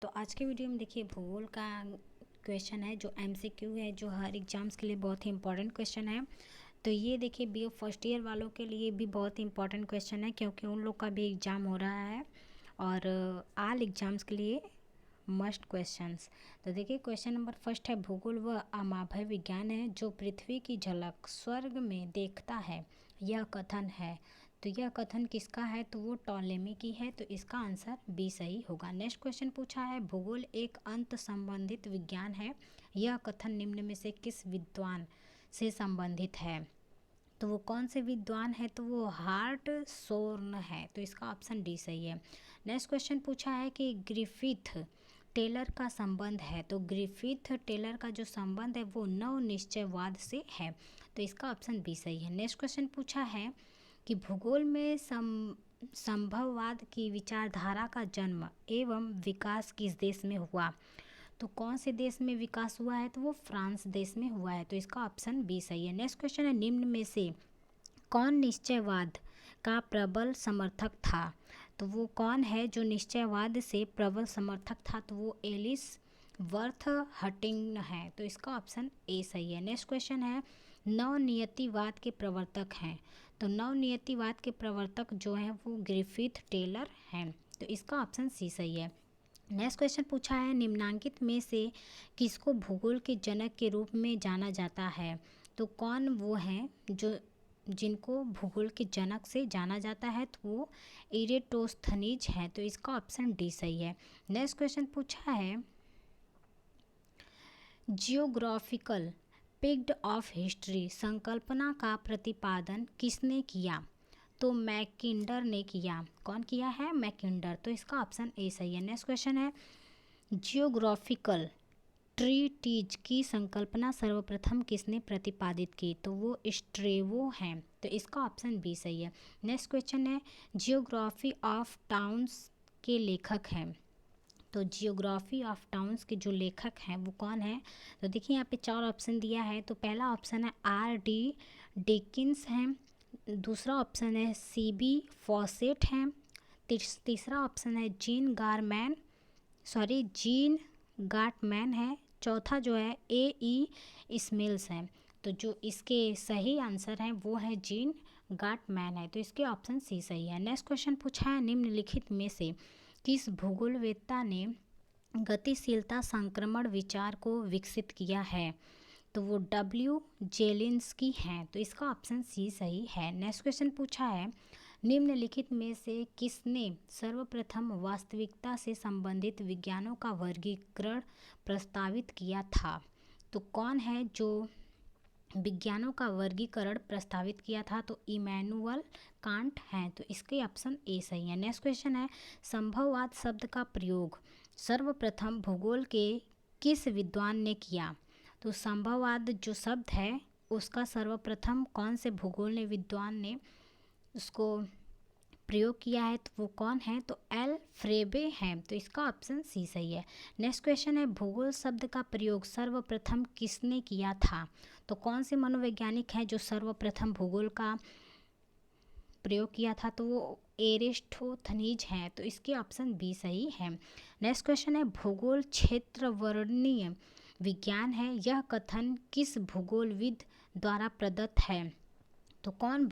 तो आज के वीडियो में देखिए भूगोल का क्वेश्चन है जो एमसीक्यू है, जो हर एग्जाम्स के लिए बहुत ही इंपॉर्टेंट क्वेश्चन है। तो ये देखिए बीए फर्स्ट ईयर वालों के लिए भी बहुत इंपॉर्टेंट क्वेश्चन है, क्योंकि उन लोग का भी एग्ज़ाम हो रहा है और ऑल एग्जाम्स के लिए मस्ट क्वेश्चंस। तो देखिए क्वेश्चन नंबर फर्स्ट है, भूगोल व अमाभय विज्ञान है जो पृथ्वी की झलक स्वर्ग में देखता है, यह कथन है। तो यह कथन किसका है? तो वो टॉलेमी की है। तो इसका आंसर बी सही होगा। नेक्स्ट क्वेश्चन पूछा है, भूगोल एक अंत संबंधित विज्ञान है, यह कथन निम्न में से किस विद्वान से संबंधित है? तो वो कौन से विद्वान है? तो वो हार्ट सोर्न है। तो इसका ऑप्शन डी सही है। नेक्स्ट क्वेश्चन पूछा है कि ग्रिफिथ टेलर का संबंध है। तो ग्रिफिथ टेलर का जो संबंध है वो नव निश्चयवाद से है। तो इसका ऑप्शन बी सही है। नेक्स्ट क्वेश्चन पूछा है कि भूगोल में संभववाद की विचारधारा का जन्म एवं विकास किस देश में हुआ? तो कौन से देश में विकास हुआ है? तो वो फ्रांस देश में हुआ है। तो इसका ऑप्शन बी सही है। नेक्स्ट क्वेश्चन है, निम्न में से कौन निश्चयवाद का प्रबल समर्थक था? तो वो कौन है जो निश्चयवाद से प्रबल समर्थक था? तो वो एलिस वर्थ हटिंग है। तो इसका ऑप्शन ए सही है। नेक्स्ट क्वेश्चन है, नवनियतिवाद के प्रवर्तक हैं। तो नवनियतिवाद के प्रवर्तक जो हैं वो ग्रिफिथ टेलर हैं। तो इसका ऑप्शन सी सही है। नेक्स्ट क्वेश्चन पूछा है, निम्नांकित में से किसको भूगोल के जनक के रूप में जाना जाता है? तो कौन वो हैं जो जिनको भूगोल के जनक से जाना जाता है? तो वो इरेटोस्थनीज है। तो इसका ऑप्शन डी सही है। नेक्स्ट क्वेश्चन पूछा है, जियोग्राफिकल पिक्ड ऑफ हिस्ट्री संकल्पना का प्रतिपादन किसने किया? तो मैकिंडर ने किया। कौन किया है? मैकिंडर। तो इसका ऑप्शन ए सही है। नेक्स्ट क्वेश्चन है, जियोग्राफिकल ट्रीटीज की संकल्पना सर्वप्रथम किसने प्रतिपादित की? तो वो स्ट्रेवो हैं। तो इसका ऑप्शन बी सही है। नेक्स्ट क्वेश्चन है, जियोग्राफी ऑफ टाउन्स के लेखक हैं। तो जियोग्राफी ऑफ टाउन्स के जो लेखक हैं वो कौन है? तो देखिए यहाँ पे 4 ऑप्शन दिया है। तो पहला ऑप्शन है R.D. डिकिंस हैं, दूसरा ऑप्शन है C.B. फॉसेट हैं, तीसरा ऑप्शन है जीन गाटमैन है, चौथा जो है A.E. स्मिल्स हैं। तो जो इसके सही आंसर हैं वो है जीन गाटमैन है। तो इसके ऑप्शन सी सही है। नेक्स्ट क्वेश्चन पूछा है, निम्नलिखित में से किस भूगोलवेत्ता ने गतिशीलता संक्रमण विचार को विकसित किया है? तो वो W. जेलिंस्की हैं। तो इसका ऑप्शन सी सही है। नेक्स्ट क्वेश्चन पूछा है, निम्नलिखित में से किसने सर्वप्रथम वास्तविकता से संबंधित विज्ञानों का वर्गीकरण प्रस्तावित किया था? तो कौन है जो विज्ञानों का वर्गीकरण प्रस्तावित किया था? तो इमैनुअल कांट हैं। तो इसके ऑप्शन ए सही है। नेक्स्ट क्वेश्चन है, संभववाद शब्द का प्रयोग सर्वप्रथम भूगोल के किस विद्वान ने किया? तो संभववाद जो शब्द है उसका सर्वप्रथम कौन से भूगोल विद्वान ने उसको प्रयोग किया है? तो वो कौन है? तो एल फ्रेबे हैं। तो इसका ऑप्शन सी सही है। नेक्स्ट क्वेश्चन है, भूगोल शब्द का प्रयोग सर्वप्रथम किसने किया था? तो कौन से मनोवैज्ञानिक हैं जो सर्वप्रथम भूगोल का प्रयोग किया था? तो वो एरिस्टोथनीज हैं। तो इसके ऑप्शन बी सही है। नेक्स्ट क्वेश्चन है, भूगोल क्षेत्र वर्णनीय विज्ञान है, यह कथन किस भूगोलविद द्वारा प्रदत्त है? तो कौन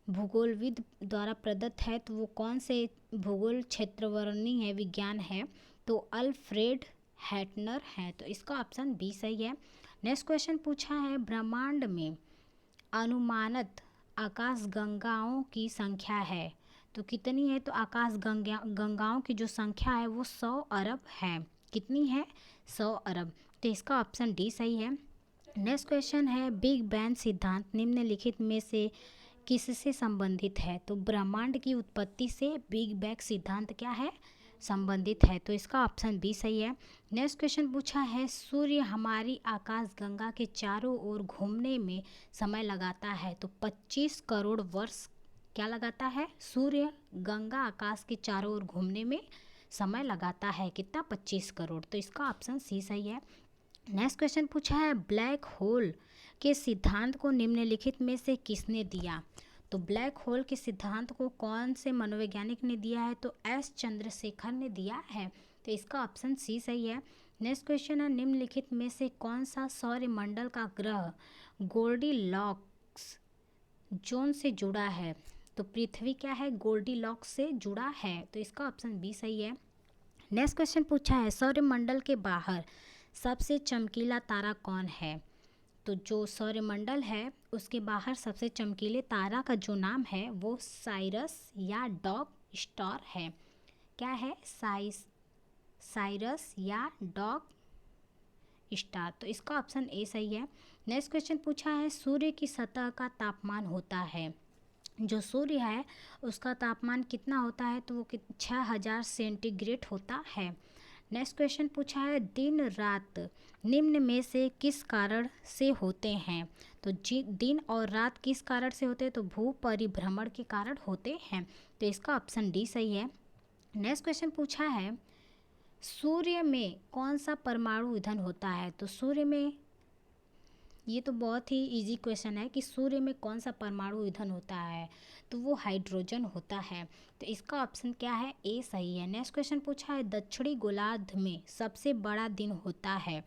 भूगोलविद द्वारा प्रदत्त है? तो वो कौन से भूगोल क्षेत्रवर्णनीय विज्ञान है? तो अल्फ्रेड हैटनर है। तो इसका ऑप्शन बी सही है। नेक्स्ट क्वेश्चन पूछा है, ब्रह्मांड में अनुमानित आकाशगंगाओं की संख्या है। तो कितनी है? तो गंगाओं की जो संख्या है वो 100 अरब है। कितनी है? 100 अरब। तो इसका ऑप्शन डी सही है। नेक्स्ट क्वेश्चन है, बिग बैंग सिद्धांत निम्नलिखित में से किससे संबंधित है? तो ब्रह्मांड की उत्पत्ति से बिग बैंग सिद्धांत क्या है? संबंधित है। तो इसका ऑप्शन बी सही है। नेक्स्ट क्वेश्चन पूछा है, सूर्य हमारी आकाशगंगा के चारों ओर घूमने में समय लगाता है। तो 25 करोड़ वर्ष क्या लगाता है? सूर्य गंगा आकाश के चारों ओर घूमने में समय लगाता है कितना? 25 करोड़। तो इसका ऑप्शन सी सही है। नेक्स्ट क्वेश्चन पूछा है, ब्लैक होल के सिद्धांत को निम्नलिखित में से किसने दिया? तो ब्लैक होल के सिद्धांत को कौन से मनोवैज्ञानिक ने दिया है? तो एस चंद्रशेखर ने दिया है। तो इसका ऑप्शन सी सही है। नेक्स्ट क्वेश्चन है, निम्नलिखित में से कौन सा सौरमंडल का ग्रह गोल्डीलॉक्स जोन से जुड़ा है? तो पृथ्वी क्या है, गोल्डीलॉक्स से जुड़ा है, तो इसका ऑप्शन बी सही है। नेक्स्ट क्वेश्चन पूछा है, सौरमंडल के बाहर सबसे चमकीला तारा कौन है? तो जो सौरमंडल है उसके बाहर सबसे चमकीले तारा का जो नाम है वो साइरस या डॉग स्टार है। क्या है? साइरस या डॉग स्टार, तो इसका ऑप्शन ए सही है। नेक्स्ट क्वेश्चन पूछा है, सूर्य की सतह का तापमान होता है, जो सूर्य है उसका तापमान कितना होता है? तो वो 6000 सेंटीग्रेड होता है। नेक्स्ट क्वेश्चन पूछा है, दिन रात निम्न में से किस कारण से होते हैं? तो दिन और रात किस कारण से होते हैं? तो भू परिभ्रमण के कारण होते हैं, तो इसका ऑप्शन डी सही है। नेक्स्ट क्वेश्चन पूछा है, सूर्य में कौन सा परमाणु ईंधन होता है? तो सूर्य में, ये तो बहुत ही इजी क्वेश्चन है कि सूर्य में कौन सा परमाणु ईंधन होता है? तो वो हाइड्रोजन होता है, तो इसका ऑप्शन क्या है? ए सही है। नेक्स्ट क्वेश्चन पूछा है, दक्षिणी गोलार्ध में सबसे बड़ा दिन होता है,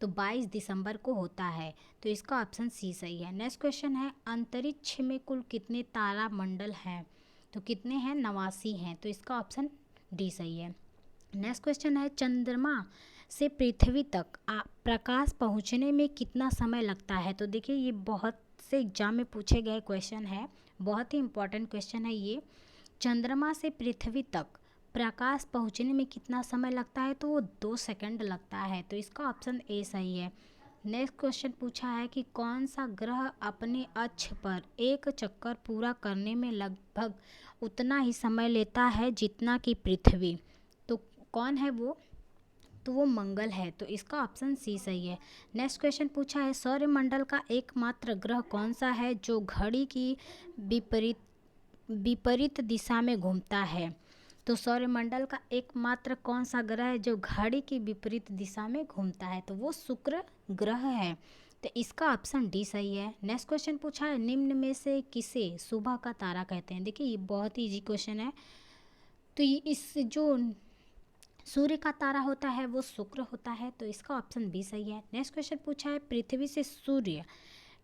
तो 22 दिसंबर को होता है, तो इसका ऑप्शन सी सही है। नेक्स्ट क्वेश्चन है, अंतरिक्ष में कुल कितने तारा मंडल हैं? तो कितने हैं? 89 हैं, तो इसका ऑप्शन डी सही है। नेक्स्ट क्वेश्चन है, चंद्रमा से पृथ्वी तक प्रकाश पहुंचने में कितना समय लगता है? तो देखिए ये बहुत से एग्जाम में पूछे गए क्वेश्चन है, बहुत ही इंपॉर्टेंट क्वेश्चन है ये। चंद्रमा से पृथ्वी तक प्रकाश पहुंचने में कितना समय लगता है? तो वो 2 सेकंड लगता है, तो इसका ऑप्शन ए सही है। नेक्स्ट क्वेश्चन पूछा है कि कौन सा ग्रह अपने अक्ष पर एक चक्कर पूरा करने में लगभग उतना ही समय लेता है जितना कि पृथ्वी? तो कौन है वो? तो वो मंगल है, तो इसका ऑप्शन सी सही है। नेक्स्ट क्वेश्चन पूछा है, सौरमंडल का एकमात्र ग्रह कौन सा है जो घड़ी की विपरीत दिशा में घूमता है? तो सौरमंडल का एकमात्र कौन सा ग्रह है जो घड़ी की विपरीत दिशा में घूमता है? तो वो शुक्र ग्रह है, तो इसका ऑप्शन डी सही है। नेक्स्ट क्वेश्चन पूछा है, निम्न में से किसे सुबह का तारा कहते हैं? देखिए ये बहुत ही इजी क्वेश्चन है, तो ये इस जो सूर्य का तारा होता है वो शुक्र होता है, तो इसका ऑप्शन बी सही है। नेक्स्ट क्वेश्चन पूछा है, पृथ्वी से सूर्य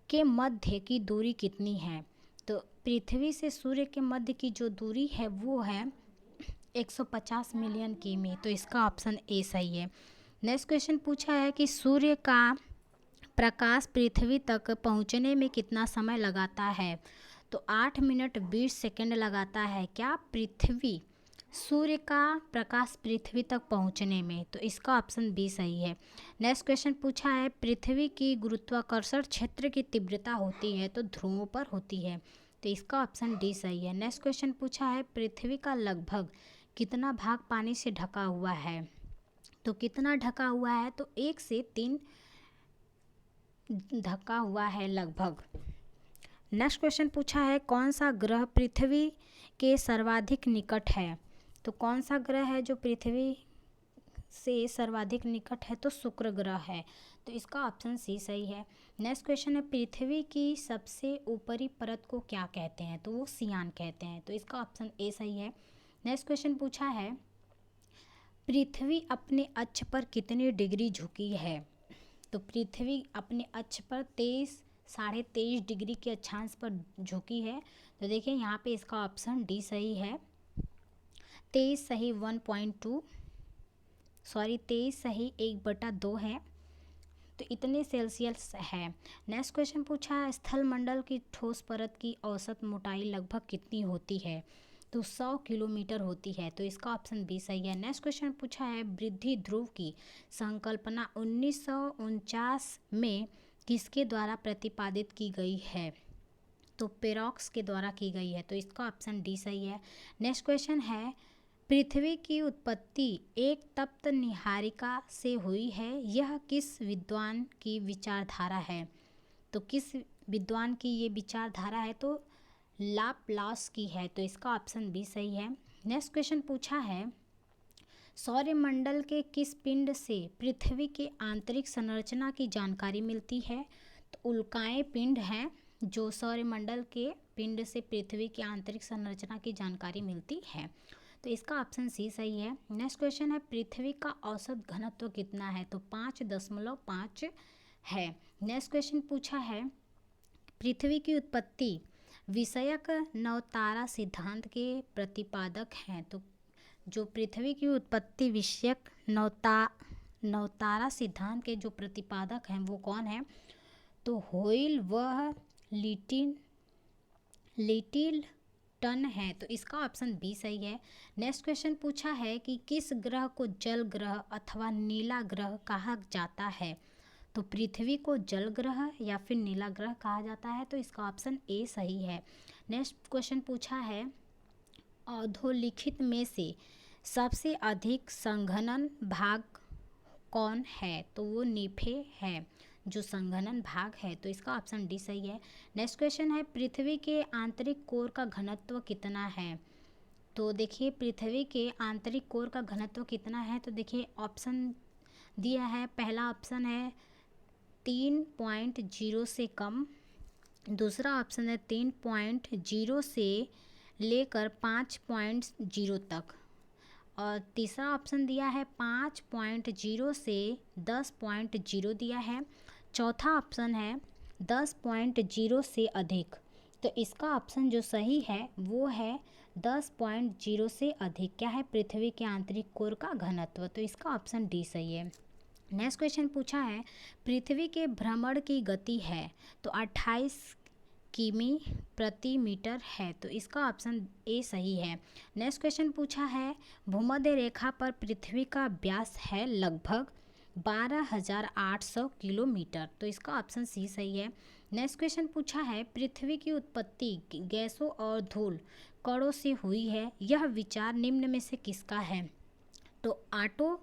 के मध्य की दूरी कितनी है? तो पृथ्वी से सूर्य के मध्य की जो दूरी है वो है 150 मिलियन किमी, तो इसका ऑप्शन ए सही है। नेक्स्ट क्वेश्चन पूछा है कि सूर्य का प्रकाश पृथ्वी तक पहुंचने में कितना समय लगाता है? तो 8 मिनट 20 सेकंड लगाता है। क्या? पृथ्वी, सूर्य का प्रकाश पृथ्वी तक पहुंचने में, तो इसका ऑप्शन बी सही है। नेक्स्ट क्वेश्चन पूछा है, पृथ्वी की गुरुत्वाकर्षण क्षेत्र की तीव्रता होती है तो ध्रुवों पर होती है, तो इसका ऑप्शन डी सही है। नेक्स्ट क्वेश्चन पूछा है, पृथ्वी का लगभग कितना भाग पानी से ढका हुआ है? तो कितना ढका हुआ है? तो 1 से 3 ढका हुआ है लगभग। नेक्स्ट क्वेश्चन पूछा है, कौन सा ग्रह पृथ्वी के सर्वाधिक निकट है? तो कौन सा ग्रह है जो पृथ्वी से सर्वाधिक निकट है? तो शुक्र ग्रह है, तो इसका ऑप्शन सी सही है। नेक्स्ट क्वेश्चन है, पृथ्वी की सबसे ऊपरी परत को क्या कहते हैं? तो वो सियान कहते हैं, तो इसका ऑप्शन ए सही है। नेक्स्ट क्वेश्चन पूछा है, पृथ्वी अपने अक्ष पर कितनी डिग्री झुकी है? तो पृथ्वी अपने अक्ष पर 23.5 डिग्री के अक्षांश पर झुकी है, तो देखिए यहाँ पे इसका ऑप्शन डी सही है। 23 सही 1.2, सॉरी 23 सही 1/2 है, तो इतने सेल्सियस है। नेक्स्ट क्वेश्चन पूछा है, स्थल मंडल की ठोस परत की औसत मोटाई लगभग कितनी होती है? तो 100 किलोमीटर होती है, तो इसका ऑप्शन बी सही है। नेक्स्ट क्वेश्चन पूछा है, वृद्धि ध्रुव की संकल्पना 1949 में किसके द्वारा प्रतिपादित की गई है? तो पेरॉक्स के द्वारा की गई है, तो इसका ऑप्शन डी सही है। नेक्स्ट क्वेश्चन है, पृथ्वी की उत्पत्ति एक तप्त निहारिका से हुई है, यह किस विद्वान की विचारधारा है? तो किस विद्वान की ये विचारधारा है? तो लाप्लास की है, तो इसका ऑप्शन बी सही है। नेक्स्ट क्वेश्चन पूछा है, सौरमंडल के किस पिंड से पृथ्वी के आंतरिक संरचना की जानकारी मिलती है? तो उल्काएं पिंड हैं जो सौरमंडल के पिंड से पृथ्वी की आंतरिक संरचना की जानकारी मिलती है, तो इसका ऑप्शन सी सही है। नेक्स्ट क्वेश्चन है पृथ्वी का औसत घनत्व कितना है, तो 5.5 है। नेक्स्ट क्वेश्चन पूछा है पृथ्वी की उत्पत्ति विषयक नवतारा सिद्धांत के प्रतिपादक हैं, तो जो पृथ्वी की उत्पत्ति विषयक नवतारा सिद्धांत के जो प्रतिपादक हैं वो कौन है, तो होइल व लिटिलटन है। तो इसका ऑप्शन बी सही है। नेक्स्ट क्वेश्चन पूछा है कि किस ग्रह को जल ग्रह अथवा नीला ग्रह कहा जाता है, तो पृथ्वी को जल ग्रह या फिर नीला ग्रह कहा जाता है, तो इसका ऑप्शन ए सही है। नेक्स्ट क्वेश्चन पूछा है अधोलिखित में से सबसे अधिक संघनन भाग कौन है, तो वो नीफे है जो संघनन भाग है, तो इसका ऑप्शन डी सही है। नेक्स्ट क्वेश्चन है पृथ्वी के आंतरिक कोर का घनत्व कितना है, तो देखिए पृथ्वी के आंतरिक कोर का घनत्व कितना है, तो देखिए ऑप्शन दिया है। पहला ऑप्शन है 3.0 से कम, दूसरा ऑप्शन है 3.0 से लेकर 5.0 तक, और तीसरा ऑप्शन दिया है 5.0 से 10.0 दिया है, चौथा ऑप्शन है 10.0 से अधिक। तो इसका ऑप्शन जो सही है वो है 10.0 से अधिक। क्या है, पृथ्वी के आंतरिक कोर का घनत्व, तो इसका ऑप्शन डी सही है। नेक्स्ट क्वेश्चन पूछा है पृथ्वी के भ्रमण की गति है, तो 28 किमी प्रति मीटर है, तो इसका ऑप्शन ए सही है। नेक्स्ट क्वेश्चन पूछा है भूमध्य रेखा पर पृथ्वी का व्यास है लगभग 12,800 किलोमीटर, तो इसका ऑप्शन सी सही है। नेक्स्ट क्वेश्चन पूछा है पृथ्वी की उत्पत्ति गैसों और धूल कणों से हुई है, यह विचार निम्न में से किसका है, तो आटो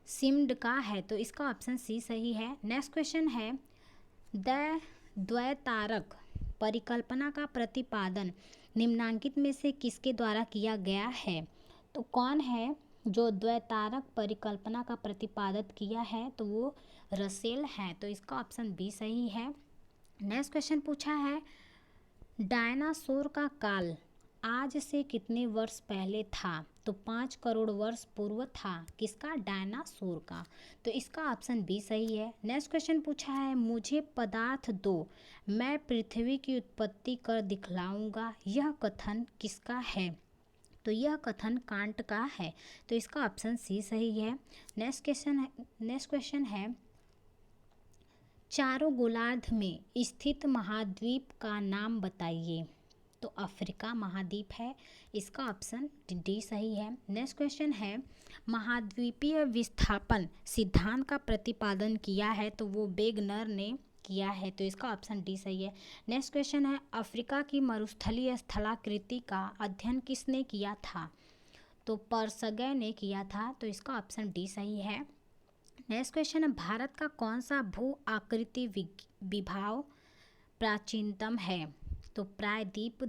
सिम्ड का है, तो इसका ऑप्शन सी सही है। नेक्स्ट क्वेश्चन है द्वैतारक परिकल्पना का प्रतिपादन निम्नांकित में से किसके द्वारा किया गया है, तो कौन है जो द्वैतारक परिकल्पना का प्रतिपादन किया है, तो वो रसेल है, तो इसका ऑप्शन बी सही है। नेक्स्ट क्वेश्चन पूछा है डायनासोर का काल आज से कितने वर्ष पहले था, तो 5 करोड़ वर्ष पूर्व था, किसका, डायनासोर का, तो इसका ऑप्शन बी सही है। नेक्स्ट क्वेश्चन पूछा है मुझे पदार्थ दो मैं पृथ्वी की उत्पत्ति कर दिखलाऊंगा, यह कथन किसका है, तो यह कथन कांट का है, तो इसका ऑप्शन सी सही है। नेक्स्ट क्वेश्चन है चारों गोलार्ध में स्थित महाद्वीप का नाम बताइए, तो अफ्रीका महाद्वीप है, इसका ऑप्शन डी सही है। नेक्स्ट क्वेश्चन है महाद्वीपीय विस्थापन सिद्धांत का प्रतिपादन किया है, तो वो वेगनर ने किया है, तो इसका ऑप्शन डी सही है। नेक्स्ट क्वेश्चन है अफ्रीका की मरुस्थलीय स्थलाकृति का अध्ययन किसने किया था, तो परसगय ने किया था, तो इसका ऑप्शन डी सही है। नेक्स्ट क्वेश्चन है भारत का कौन सा भू आकृति विभाग प्राचीनतम है, तो प्रायद्वीप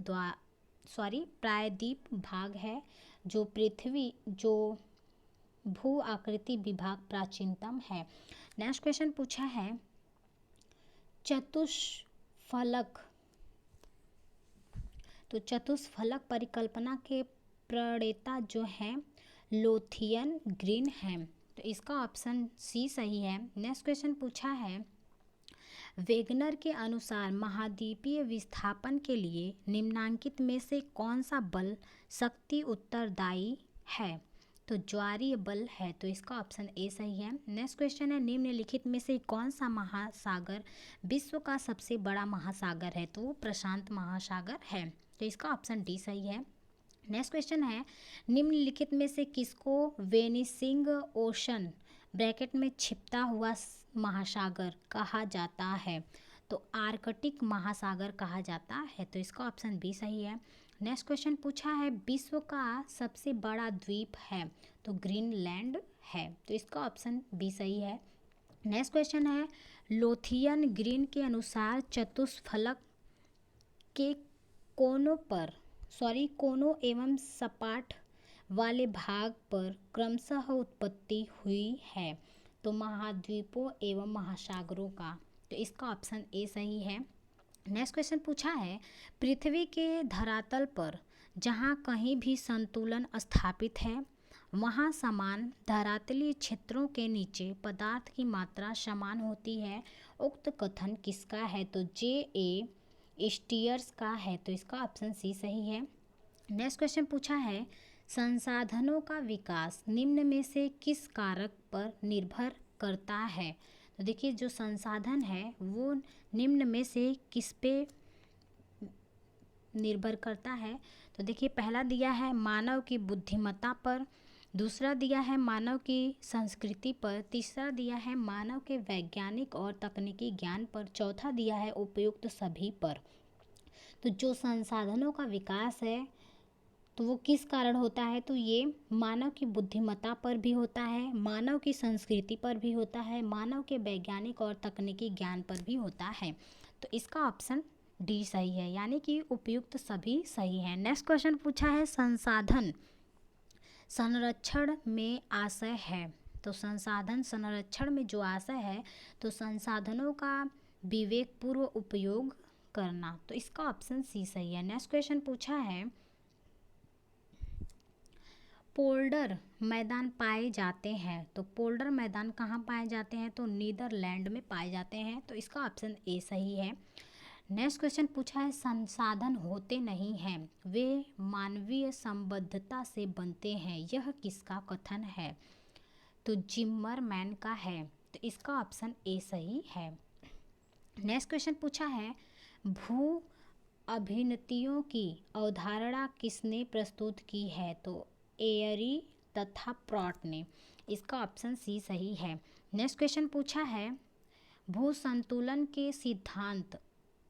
भाग है जो भू आकृति विभाग प्राचीनतम है। नेक्स्ट क्वेश्चन पूछा है चतुष्फलक, तो चतुष्फलक परिकल्पना के प्रणेता जो हैं लोथियन ग्रीन हैं, तो इसका ऑप्शन सी सही है। नेक्स्ट क्वेश्चन पूछा है वेगनर के अनुसार महाद्वीपीय विस्थापन के लिए निम्नांकित में से कौन सा बल शक्ति उत्तरदायी है, तो ज्वारीय बल है, तो इसका ऑप्शन ए सही है। नेक्स्ट क्वेश्चन है निम्नलिखित में से कौन सा महासागर विश्व का सबसे बड़ा महासागर है, तो वो प्रशांत महासागर है, तो इसका ऑप्शन डी सही है। नेक्स्ट क्वेश्चन है निम्नलिखित में से किसको वेनिसिंग ओशन ब्रैकेट में छिपता हुआ महासागर कहा जाता है, तो आर्कटिक महासागर कहा जाता है, तो इसका ऑप्शन बी सही है। नेक्स्ट क्वेश्चन पूछा है विश्व का सबसे बड़ा द्वीप है, तो ग्रीनलैंड है, तो इसका ऑप्शन बी सही है। नेक्स्ट क्वेश्चन है लोथियन ग्रीन के अनुसार चतुष्फलक के कोनों एवं सपाट वाले भाग पर क्रमशः उत्पत्ति हुई है, तो महाद्वीपों एवं महासागरों का, तो इसका ऑप्शन ए सही है। नेक्स्ट क्वेश्चन पूछा है पृथ्वी के धरातल पर जहाँ कहीं भी संतुलन स्थापित है वहाँ समान धरातलीय क्षेत्रों के नीचे पदार्थ की मात्रा समान होती है। उक्त कथन किसका है? तो J.A. स्टीयर्स का है। तो इसका ऑप्शन सी सही है। नेक्स्ट क्वेश्चन पूछा है, संसाधनों का विकास निम्न में से किस कारक पर निर्भर करता है? तो देखिए, जो संसाधन है वो निम्न में से किस पे निर्भर करता है? तो देखिए, पहला दिया है मानव की बुद्धिमत्ता पर, दूसरा दिया है मानव की संस्कृति पर, तीसरा दिया है मानव के वैज्ञानिक और तकनीकी ज्ञान पर, चौथा दिया है उपयुक्त सभी पर। तो जो संसाधनों का विकास है तो वो किस कारण होता है? तो ये मानव की बुद्धिमत्ता पर भी होता है, मानव की संस्कृति पर भी होता है, मानव के वैज्ञानिक और तकनीकी ज्ञान पर भी होता है। तो इसका ऑप्शन डी सही है, यानी कि उपयुक्त सभी सही है। नेक्स्ट क्वेश्चन पूछा है, संसाधन संरक्षण में आशय है। तो संसाधन संरक्षण में जो आशय है तो संसाधनों का विवेकपूर्व उपयोग करना। तो इसका ऑप्शन सी सही है। नेक्स्ट क्वेश्चन पूछा है, पोल्डर मैदान पाए जाते हैं। तो पोल्डर मैदान कहाँ पाए जाते हैं? तो नीदरलैंड में पाए जाते हैं। तो इसका ऑप्शन ए सही है। नेक्स्ट क्वेश्चन पूछा है, संसाधन होते नहीं हैं, वे मानवीय संबद्धता से बनते हैं, यह किसका कथन है? तो जिम्मरमैन का है। तो इसका ऑप्शन ए सही है। नेक्स्ट क्वेश्चन पूछा है, भू अभिनतियों की अवधारणा किसने प्रस्तुत की है? तो एयरी तथा प्रॉट ने। इसका ऑप्शन सी सही है। नेक्स्ट क्वेश्चन पूछा है, भू संतुलन के सिद्धांत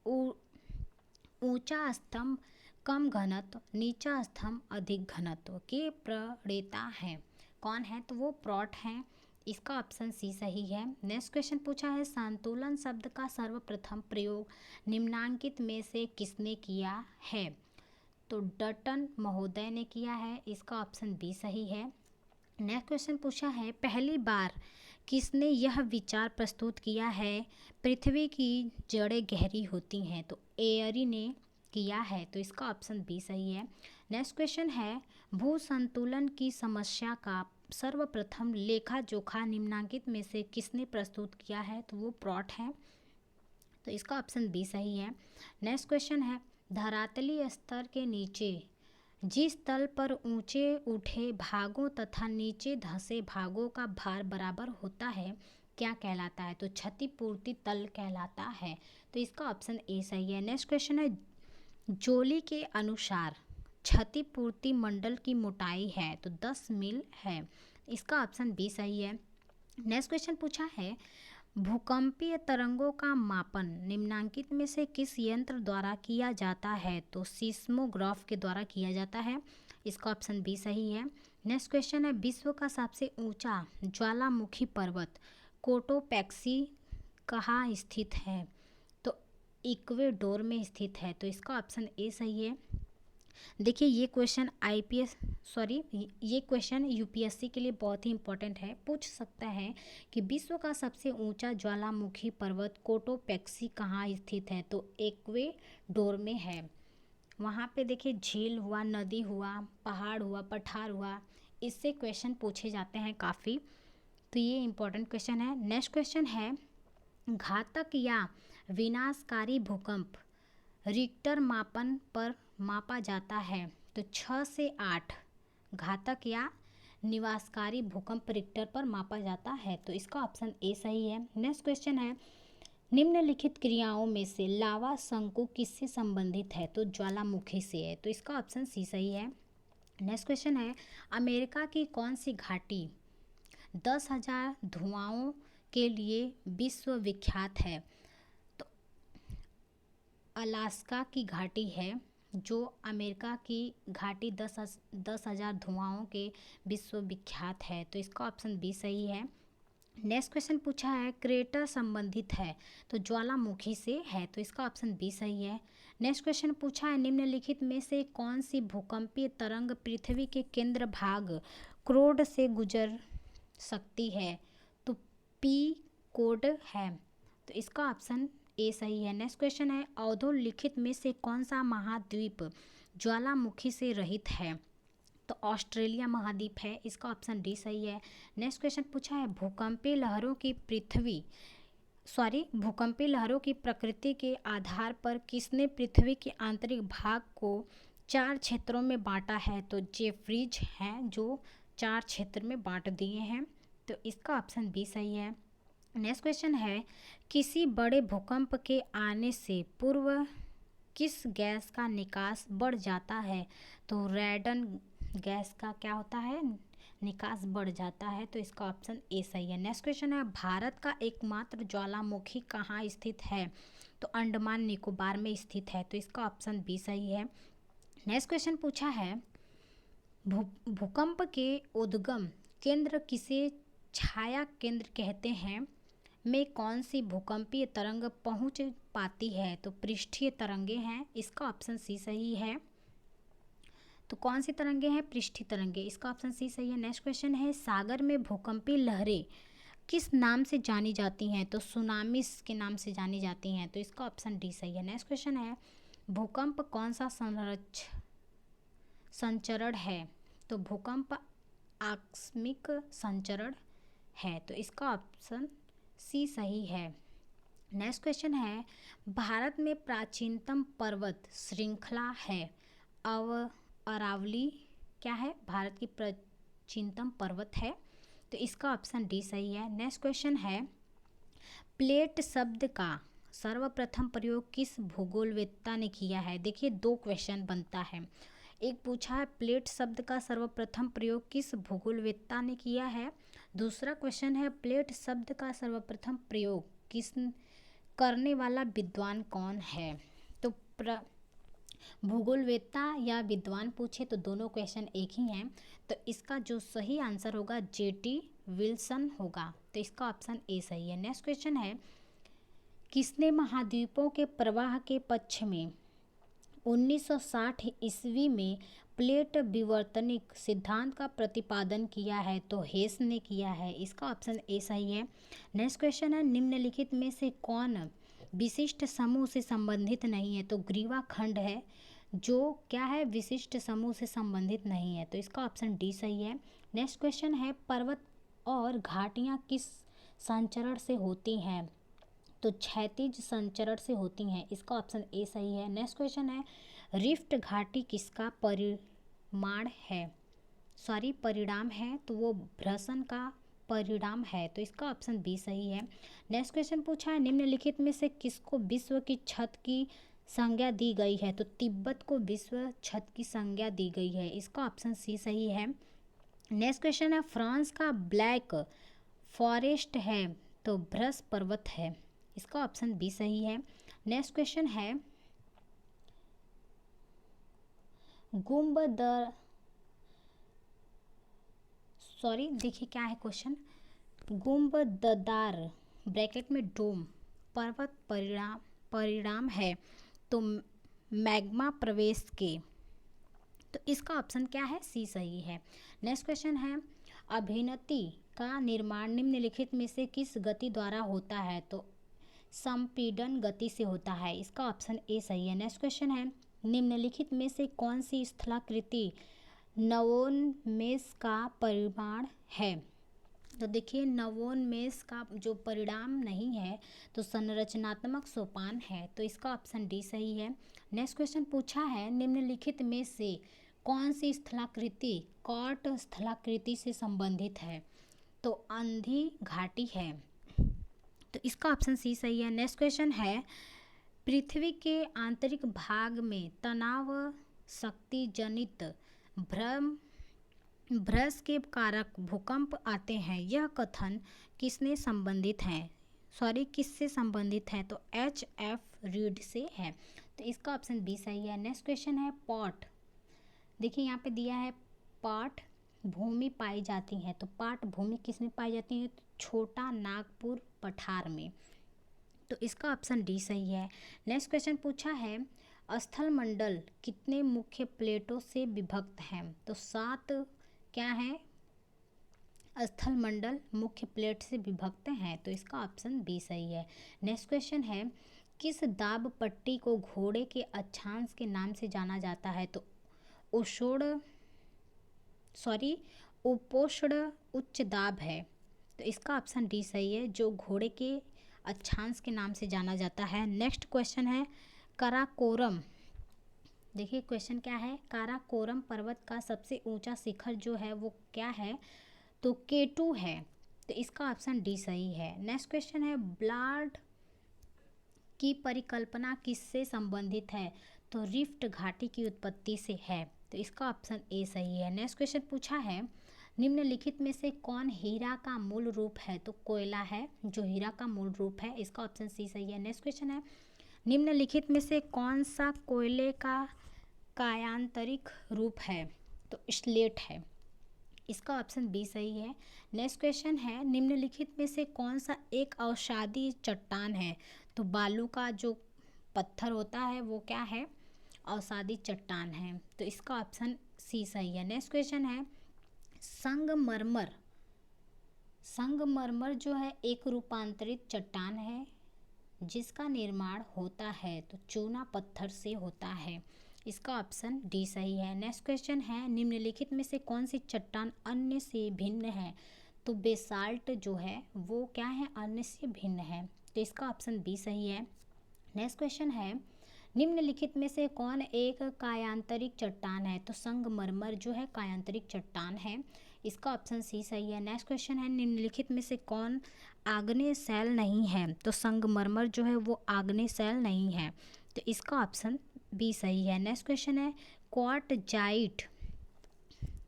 ऊंचा स्तंभ कम घनत्व, नीचा स्तंभ अधिक घनत्व के प्रणेता हैं। कौन है? तो वो प्रॉट हैं। इसका ऑप्शन सी सही है। नेक्स्ट क्वेश्चन पूछा है, संतुलन शब्द का सर्वप्रथम प्रयोग निम्नांकित में से किसने किया है? तो डटन महोदय ने किया है। इसका ऑप्शन बी सही है। नेक्स्ट क्वेश्चन पूछा है, पहली बार किसने यह विचार प्रस्तुत किया है, पृथ्वी की जड़ें गहरी होती हैं? तो एयरी ने किया है। तो इसका ऑप्शन बी सही है। नेक्स्ट क्वेश्चन है, भू संतुलन की समस्या का सर्वप्रथम लेखा जोखा निम्नांकित में से किसने प्रस्तुत किया है? तो वो प्रॉट है। तो इसका ऑप्शन बी सही है। नेक्स्ट क्वेश्चन है, धरातलीय स्तर के नीचे जिस तल पर ऊंचे उठे भागों तथा नीचे धंसे भागों का भार बराबर होता है, क्या कहलाता है? तो क्षतिपूर्ति तल कहलाता है। तो इसका ऑप्शन ए सही है। नेक्स्ट क्वेश्चन है, जोली के अनुसार क्षतिपूर्ति मंडल की मोटाई है। तो 10 मील है। इसका ऑप्शन बी सही है। नेक्स्ट क्वेश्चन पूछा है, भूकंपीय तरंगों का मापन निम्नांकित में से किस यंत्र द्वारा किया जाता है? तो सीस्मोग्राफ के द्वारा किया जाता है। इसका ऑप्शन बी सही है। नेक्स्ट क्वेश्चन है, विश्व का सबसे ऊंचा ज्वालामुखी पर्वत कोटोपैक्सी कहाँ स्थित है? तो इक्वेडोर में स्थित है। तो इसका ऑप्शन ए सही है। देखिए, ये क्वेश्चन यूपीएससी के लिए बहुत ही इंपॉर्टेंट है। पूछ सकता है कि विश्व का सबसे ऊंचा ज्वालामुखी पर्वत कोटोपैक्सी कहाँ स्थित है? तो इक्वेडोर में है। वहाँ पे देखिए, झील हुआ, नदी हुआ, पहाड़ हुआ, पठार हुआ, इससे क्वेश्चन पूछे जाते हैं काफ़ी। तो ये इंपॉर्टेंट क्वेश्चन है। नेक्स्ट क्वेश्चन है, घातक या विनाशकारी भूकंप रिक्टर मापन पर मापा जाता है। तो 6 से 8 घातक या निवासकारी भूकंप रिक्टर पर मापा जाता है। तो इसका ऑप्शन ए सही है। नेक्स्ट क्वेश्चन है, निम्नलिखित क्रियाओं में से लावा शंकु किससे संबंधित है? तो ज्वालामुखी से है। तो इसका ऑप्शन सी सही है। नेक्स्ट क्वेश्चन है, अमेरिका की कौन सी घाटी 10,000 धुआओं के लिए विश्व विख्यात है? तो अलास्का की घाटी है जो अमेरिका की घाटी 10,000 धुआओं के विश्व विख्यात है। तो इसका ऑप्शन बी सही है। नेक्स्ट क्वेश्चन पूछा है, क्रेटर संबंधित है तो ज्वालामुखी से है। तो इसका ऑप्शन बी सही है। नेक्स्ट क्वेश्चन पूछा है, निम्नलिखित में से कौन सी भूकंपीय तरंग पृथ्वी के केंद्र भाग क्रोड से गुजर सकती है? तो पी कोड है। तो इसका ऑप्शन ए सही है। नेक्स्ट क्वेश्चन है, अधोलिखित में से कौन सा महाद्वीप ज्वालामुखी से रहित है? तो ऑस्ट्रेलिया महाद्वीप है, इसका ऑप्शन डी सही है। नेक्स्ट क्वेश्चन पूछा है भूकंपीय लहरों की प्रकृति के आधार पर किसने पृथ्वी के आंतरिक भाग को 4 क्षेत्रों में बांटा है? तो जेफरीज हैं जो 4 क्षेत्र में बांट दिए हैं, तो इसका ऑप्शन बी सही है। नेक्स्ट क्वेश्चन है किसी बड़े भूकंप के आने से पूर्व किस गैस का निकास बढ़ जाता है? तो रेडन गैस का क्या होता है, निकास बढ़ जाता है, तो इसका ऑप्शन ए सही है। नेक्स्ट क्वेश्चन है भारत का एकमात्र ज्वालामुखी कहाँ स्थित है? तो अंडमान निकोबार में स्थित है, तो इसका ऑप्शन बी सही है। नेक्स्ट क्वेश्चन पूछा है भूकंप के उद्गम केंद्र किसे छाया केंद्र कहते हैं में कौन सी भूकंपीय तरंग पहुंच पाती है? तो पृष्ठीय तरंगे हैं, इसका ऑप्शन सी सही है। तो कौन सी तरंगे हैं? पृष्ठीय तरंगे, इसका ऑप्शन सी सही है। नेक्स्ट क्वेश्चन है सागर में भूकंपीय लहरें किस नाम से जानी जाती हैं? तो सुनामीस के नाम से जानी जाती हैं, तो इसका ऑप्शन डी सही है। नेक्स्ट क्वेश्चन है भूकंप कौन सा संचरण है? तो भूकंप आकस्मिक संचरण है, तो इसका ऑप्शन सी सही है। नेक्स्ट क्वेश्चन है भारत में प्राचीनतम पर्वत श्रृंखला है अरावली क्या है? भारत की प्राचीनतम पर्वत है, तो इसका ऑप्शन डी सही है। नेक्स्ट क्वेश्चन है प्लेट शब्द का सर्वप्रथम प्रयोग किस भूगोलवेत्ता ने किया है? देखिए 2 क्वेश्चन बनता है, एक पूछा है प्लेट शब्द का सर्वप्रथम प्रयोग किस भूगोलवेत्ता ने किया है, दूसरा क्वेश्चन है प्लेट शब्द का सर्वप्रथम प्रयोग किस करने वाला विद्वान कौन है? तो भूगोलवेत्ता या विद्वान पूछे तो दोनों क्वेश्चन एक ही हैं, तो इसका जो सही आंसर होगा जेटी विल्सन होगा, तो इसका ऑप्शन ए सही है। नेक्स्ट क्वेश्चन है किसने महाद्वीपों के प्रवाह के पक्ष में 1960 ईस्वी में प्लेट विवर्तनिक सिद्धांत का प्रतिपादन किया है? तो हेस ने किया है, इसका ऑप्शन ए सही है। नेक्स्ट क्वेश्चन है निम्नलिखित में से कौन विशिष्ट समूह से संबंधित नहीं है? तो ग्रीवा खंड है जो क्या है, विशिष्ट समूह से संबंधित नहीं है, तो इसका ऑप्शन डी सही है। नेक्स्ट क्वेश्चन है पर्वत और घाटियाँ किस संचरण से होती हैं? तो क्षैतिज संचरण से होती हैं, इसका ऑप्शन ए सही है। नेक्स्ट क्वेश्चन है रिफ्ट घाटी किसका परिणाम है? तो वो भ्रसन का परिणाम है, तो इसका ऑप्शन बी सही है। नेक्स्ट क्वेश्चन पूछा है निम्नलिखित में से किसको विश्व की छत की संज्ञा दी गई है? तो तिब्बत को विश्व छत की संज्ञा दी गई है, इसका ऑप्शन सी सही है। नेक्स्ट क्वेश्चन है फ्रांस का ब्लैक फॉरेस्ट है तो भ्रस पर्वत है, इसका ऑप्शन बी सही है। नेक्स्ट क्वेश्चन है देखिए क्या है क्वेश्चन, गुंबददार ब्रैकेट में डोम पर्वत परिणाम है तो मैग्मा प्रवेश के, तो इसका ऑप्शन क्या है? सी सही है। नेक्स्ट क्वेश्चन है अभिनति का निर्माण निम्नलिखित में से किस गति द्वारा होता है? तो संपीड़न गति से होता है, इसका ऑप्शन ए सही है। नेक्स्ट क्वेश्चन है निम्नलिखित में से कौन सी स्थलाकृति नवोन्मेष का परिमाण है? तो देखिए नवोन्मेष का जो परिणाम नहीं है तो संरचनात्मक सोपान है, तो इसका ऑप्शन डी सही है। नेक्स्ट क्वेश्चन पूछा है निम्नलिखित में से कौन सी स्थलाकृति कॉर्ट स्थलाकृति से संबंधित है? तो अंधी घाटी है, तो इसका ऑप्शन सी सही है। नेक्स्ट क्वेश्चन है पृथ्वी के आंतरिक भाग में तनाव शक्ति जनित भ्रस के कारक भूकंप आते हैं, यह कथन किससे संबंधित है? तो H.F. रीड से है, तो इसका ऑप्शन बी सही है। नेक्स्ट क्वेश्चन है पॉट, देखिए यहाँ पे दिया है पाट भूमि पाई जाती है, तो पाट भूमि किसमें पाई जाती है? तो छोटा नागपुर पठार में, तो इसका ऑप्शन डी सही है। नेक्स्ट क्वेश्चन पूछा है स्थल मंडल कितने मुख्य प्लेटों से विभक्त हैं? तो 7 क्या है स्थल मंडल मुख्य प्लेट से विभक्त हैं, तो इसका ऑप्शन बी सही है। नेक्स्ट क्वेश्चन है किस दाब पट्टी को घोड़े के अक्षांश के नाम से जाना जाता है? तो उषोड़ सॉरी उपोष्ण उच्च दाब है। तो इसका ऑप्शन डी सही है, जो घोड़े के अक्षांश के नाम से जाना जाता है। नेक्स्ट क्वेश्चन है काराकोरम। देखिए क्वेश्चन क्या है, काराकोरम पर्वत का सबसे ऊंचा शिखर जो है वो क्या है? तो K2 है। तो इसका ऑप्शन डी सही है। नेक्स्ट क्वेश्चन है ब्लाड की परिकल्पना किससे संबंधित है? तो रिफ्ट घाटी की उत्पत्ति से है। तो इसका ऑप्शन ए सही है। नेक्स्ट क्वेश्चन पूछा है निम्नलिखित में से कौन हीरा का मूल रूप है? तो कोयला है जो हीरा का मूल रूप है। इसका ऑप्शन सी सही है। नेक्स्ट क्वेश्चन है निम्नलिखित में से कौन सा कोयले का कायांतरिक रूप है? तो स्लेट है। इसका ऑप्शन बी सही है। नेक्स्ट क्वेश्चन है निम्नलिखित में से कौन सा एक अवसादी चट्टान है? तो बालू का जो पत्थर होता है वो क्या है? अवसादी चट्टान है। तो इसका ऑप्शन सी सही है। नेक्स्ट क्वेश्चन है संगमरमर। संगमरमर जो है एक रूपांतरित चट्टान है जिसका निर्माण होता है तो चूना पत्थर से होता है। इसका ऑप्शन डी सही है। नेक्स्ट क्वेश्चन है निम्नलिखित में से कौन सी चट्टान अन्य से भिन्न है? तो बेसाल्ट जो है वो क्या है? अन्य से भिन्न है। तो इसका ऑप्शन बी सही है। नेक्स्ट क्वेश्चन है निम्नलिखित में से कौन एक कायांतरिक चट्टान है? तो संगमरमर जो है कायांतरिक चट्टान है। इसका ऑप्शन सी सही है। नेक्स्ट क्वेश्चन है निम्नलिखित में से कौन आग्नेय शैल नहीं है? तो संगमरमर जो है वो आग्नेय शैल नहीं है। तो इसका ऑप्शन बी सही है। नेक्स्ट क्वेश्चन है क्वार्टजाइट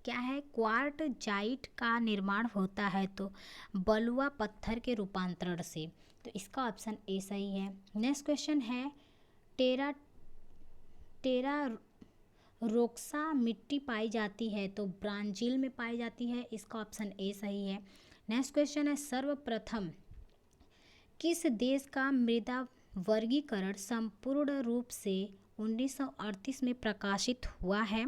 क्या है? क्वार्टजाइट का निर्माण होता है तो बलुआ पत्थर के रूपांतरण से। तो इसका ऑप्शन ए सही है। नेक्स्ट क्वेश्चन है टेरा टेरा रोक्सा मिट्टी पाई जाती है तो ब्राज़ील में पाई जाती है। इसका ऑप्शन ए सही है। नेक्स्ट क्वेश्चन है सर्वप्रथम किस देश का मृदा वर्गीकरण संपूर्ण रूप से 1938 में प्रकाशित हुआ है?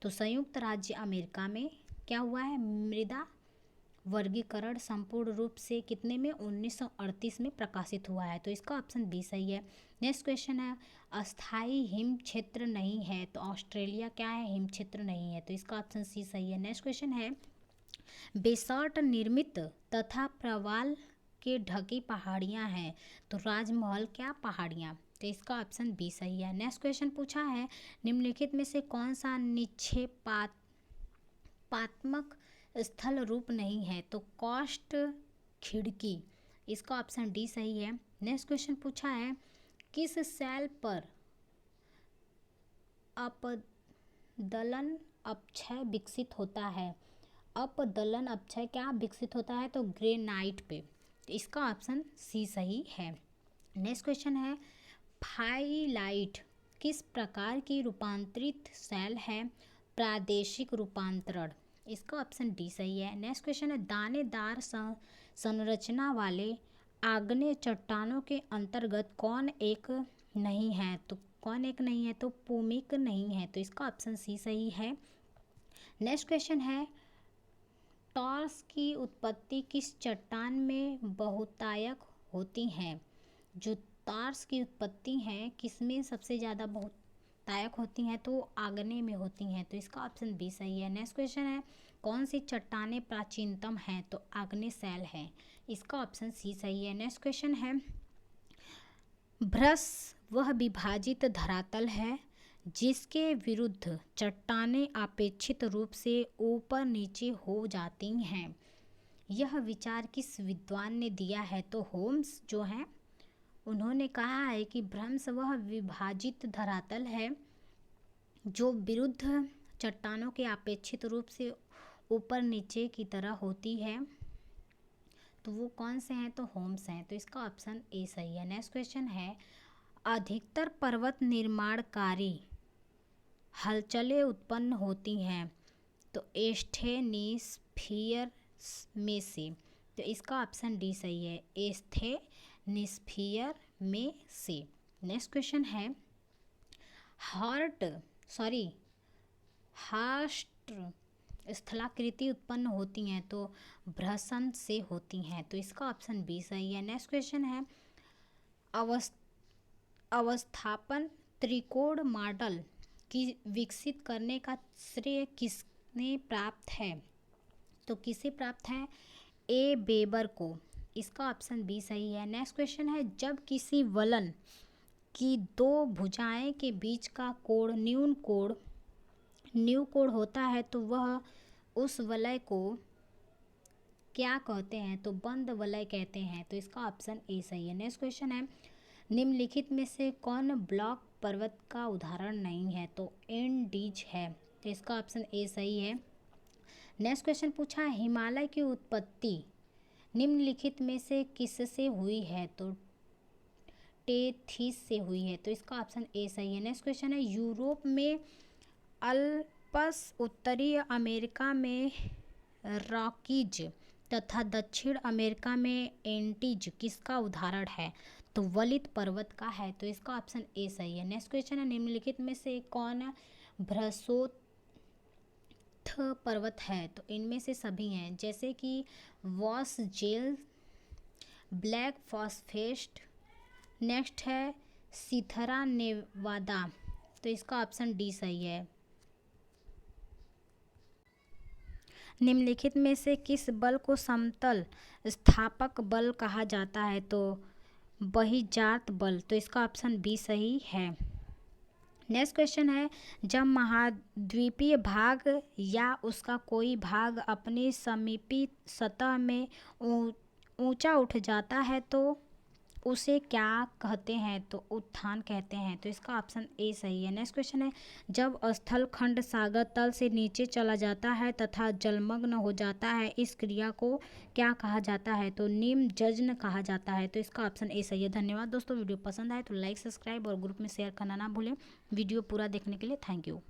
तो संयुक्त राज्य अमेरिका में क्या हुआ है? मृदा वर्गीकरण संपूर्ण रूप से कितने में? 1938 में प्रकाशित हुआ है। तो इसका ऑप्शन बी सही है। नेक्स्ट क्वेश्चन है अस्थाई हिम क्षेत्र नहीं है तो ऑस्ट्रेलिया क्या है? हिम क्षेत्र नहीं है। तो इसका ऑप्शन सी सही है। नेक्स्ट क्वेश्चन है बेसाल्ट निर्मित तथा प्रवाल के ढकी पहाड़ियाँ हैं तो राजमहल क्या पहाड़ियाँ? तो इसका ऑप्शन बी सही है। नेक्स्ट क्वेश्चन पूछा है निम्नलिखित में से कौन सा निक्षेपात्मक स्थल रूप नहीं है? तो कॉस्ट खिड़की। इसका ऑप्शन डी सही है। नेक्स्ट क्वेश्चन पूछा है किस सेल पर अपदलन अपक्षय विकसित होता है? अपदलन अपक्षय क्या विकसित होता है? तो ग्रेनाइट पे। तो इसका ऑप्शन सी सही है। नेक्स्ट क्वेश्चन है फाइलाइट किस प्रकार की रूपांतरित सेल है? प्रादेशिक रूपांतरण। इसका ऑप्शन डी सही है। नेक्स्ट क्वेश्चन है दानेदार संरचना वाले आग्नेय चट्टानों के अंतर्गत कौन एक नहीं है? तो कौन एक नहीं है? तो पूमिक नहीं है। तो इसका ऑप्शन सी सही है। नेक्स्ट क्वेश्चन है टॉर्स की उत्पत्ति किस चट्टान में बहुतायत होती है? जो टॉर्स की उत्पत्ति है किसमें सबसे ज़्यादा बहुतायत होती हैं? तो आग्नेय में होती हैं। तो इसका ऑप्शन बी सही है। नेक्स्ट क्वेश्चन है कौन सी चट्टानें प्राचीनतम हैं? तो आग्नेय शैल है। इसका ऑप्शन सी सही है। नेक्स्ट क्वेश्चन है भ्रस वह विभाजित धरातल है जिसके विरुद्ध चट्टानें अपेक्षित रूप से ऊपर नीचे हो जाती हैं। यह विचार किस विद्वान ने दिया है? तो होम्स जो हैं उन्होंने कहा है कि भ्रंश वह विभाजित धरातल है जो विरुद्ध चट्टानों के अपेक्षित रूप से ऊपर नीचे की तरह होती है। तो वो कौन से हैं? तो होम्स हैं। तो इसका ऑप्शन ए सही है। नेक्स्ट क्वेश्चन है अधिकतर पर्वत निर्माणकारी हलचलें उत्पन्न होती हैं तो एस्थेनिस्फीयर में से। तो इसका ऑप्शन डी सही है। एस्थेनिस्फीयर में से। नेक्स्ट क्वेश्चन है हार्स्ट स्थलाकृति उत्पन्न होती हैं तो भ्रसन से होती हैं। तो इसका ऑप्शन बी सही है। नेक्स्ट क्वेश्चन है अवस्थापन त्रिकोण मॉडल की विकसित करने का श्रेय किसने प्राप्त है? तो किसे प्राप्त है? ए बेबर को। इसका ऑप्शन बी सही है। नेक्स्ट क्वेश्चन है, जब किसी वलन की दो भुजाएं के बीच का कोण न्यू कोण होता है तो वह उस वलय को क्या कहते हैं? तो बंद वलय कहते हैं। तो इसका ऑप्शन ए सही है। नेक्स्ट क्वेश्चन है, निम्नलिखित में से कौन ब्लॉक पर्वत का उदाहरण नहीं है? तो एंडीज है। तो इसका ऑप्शन ए सही है। नेक्स्ट क्वेश्चन पूछा है, हिमालय की उत्पत्ति निम्नलिखित में से किससे हुई है? तो टेथिस से हुई है। तो इसका ऑप्शन ए सही है। नेक्स्ट क्वेश्चन है, यूरोप में अल्प्स, उत्तरी अमेरिका में रॉकीज तथा दक्षिण अमेरिका में एंटीज किसका उदाहरण है? तो वलित पर्वत का है। तो इसका ऑप्शन ए सही है। नेक्स्ट क्वेश्चन है, निम्नलिखित में से कौन भ्रसोत्थ पर्वत है? तो इनमें से सभी हैं, जैसे कि वॉस जेल, ब्लैक फॉस्फेट, नेक्स्ट है सिथरा नेवादा। तो इसका ऑप्शन डी सही है। निम्नलिखित में से किस बल को समतल स्थापक बल कहा जाता है? तो बहिर्जात बल। तो इसका ऑप्शन बी सही है। नेक्स्ट क्वेश्चन है, जब महाद्वीपीय भाग या उसका कोई भाग अपनी समीपी सतह में ऊंचा उठ जाता है तो उसे क्या कहते हैं? तो उत्थान कहते हैं। तो इसका ऑप्शन ए सही है। नेक्स्ट क्वेश्चन है, जब स्थल खंड सागर तल से नीचे चला जाता है तथा जलमग्न हो जाता है, इस क्रिया को क्या कहा जाता है? तो निमज्जन कहा जाता है। तो इसका ऑप्शन ए सही है। धन्यवाद दोस्तों, वीडियो पसंद आए तो लाइक, सब्सक्राइब और ग्रुप में शेयर करना ना भूलें। वीडियो पूरा देखने के लिए थैंक यू।